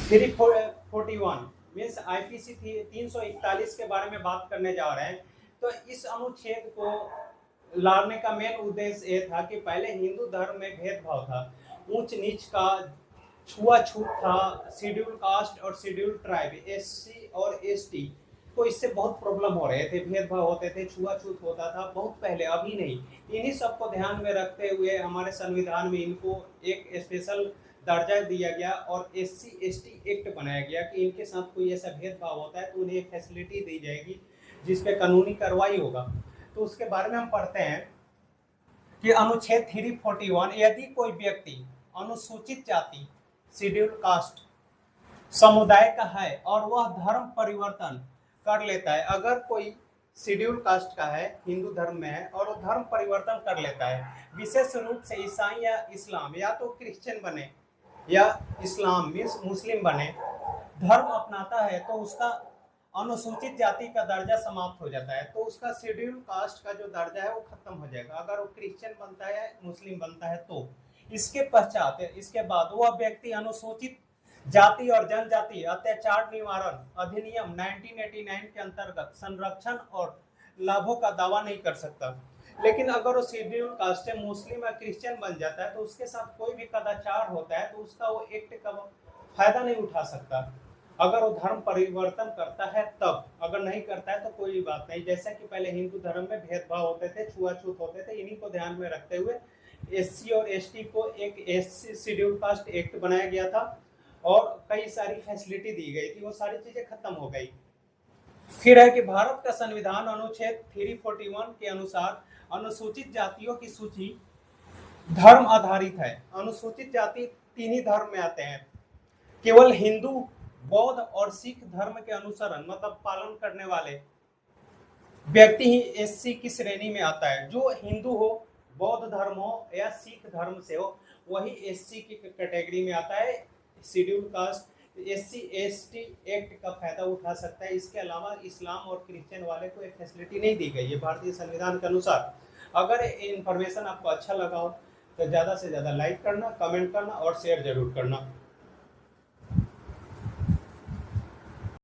341 means IPC 341 के बारे में बात करने जा रहे हैं। तो इस अनुच्छेद को लाने का मेन उद्देश्य ये था कि पहले हिंदू धर्म में भेदभाव था, ऊंच नीच का, छुआछूत था, शेड्यूल कास्ट और शेड्यूल ट्राइब, एससी और एसटी को इससे बहुत प्रॉब्लम हो रहे थे, भेदभाव होते थे, छुआछूत होता था बहुत पहले, अभी नहीं। इन्हीं सबको ध्यान में रखते हुए हमारे संविधान में इनको एक स्पेशल दर्जा दिया गया और एससी एसटी एक्ट बनाया गया कि इनके साथ कोई ऐसा भेदभाव होता है तो उन्हें फैसिलिटी दी जाएगी जिस पे कानूनी कार्रवाई होगा। तो उसके बारे में हम पढ़ते हैं कि अनुच्छेद 341, यदि कोई व्यक्ति अनुसूचित जाति शेड्यूल कास्ट समुदाय का है और वह धर्म परिवर्तन कर लेता है, अगर कोई शेड्यूल कास्ट का है, हिंदू धर्म में है और वो धर्म परिवर्तन कर लेता है, विशेष रूप से ईसाई या इस्लाम, या तो क्रिश्चियन बने या इस्लाम मीन्स मुस्लिम बने, धर्म अपनाता है, तो उसका अनुसूचित जाति का दर्जा समाप्त हो जाता है, तो उसका शेड्यूल कास्ट का जो दर्जा है वो खत्म हो जाएगा। अगर वो क्रिश्चियन बनता है, मुस्लिम बनता है, तो इसके पश्चात, इसके बाद वह व्यक्ति अनुसूचित जाति और जनजाति अत्याचार निवारण अधिनियम 1989 के अंतर्गत संरक्षण और लाभों का दावा नहीं कर सकता। लेकिन अगर वो शेड्यूल कास्ट से मुस्लिम या क्रिश्चियन बन जाता है तो उसके साथ कोई भी कदाचार होता है तो उसका वो एक्ट का फायदा नहीं उठा सकता, अगर वो धर्म परिवर्तन करता है तब। अगर नहीं करता है तो कोई बात नहीं। जैसा कि पहले हिंदू धर्म में भेदभाव होते थे, छुआछूत होते थे, इन्हीं को ध्यान में रखते हुए एससी और एसटी को एक एससी शेड्यूल कास्ट एक्ट बनाया गया था और कई सारी फैसिलिटी दी गई थी, वो सारी चीजें खत्म हो गई। फिर है कि भारत का संविधान अनुच्छेद 341 के अनुसार अनुसूचित जातियों की सूची धर्म आधारित है। अनुसूचित जाति 3 ही धर्म में आते हैं, केवल हिंदू, बौद्ध और सिख धर्म के अनुसरण मतलब पालन करने वाले व्यक्ति ही एससी की श्रेणी में आता है। जो हिंदू हो, बौद्ध धर्म हो या सिख धर्म से हो, वही एससी की कैटेगरी में आता है। Schedule caste SC ST act का फायदा उठा सकता है। इसके अलावा इस्लाम और क्रिश्चियन वाले को एक फैसिलिटी नहीं दी गई है भारतीय संविधान के अनुसार। अगर इन्फॉर्मेशन आपको अच्छा लगा हो तो ज़्यादा से ज़्यादा लाइक करना, कमेंट करना और शेयर जरूर करना।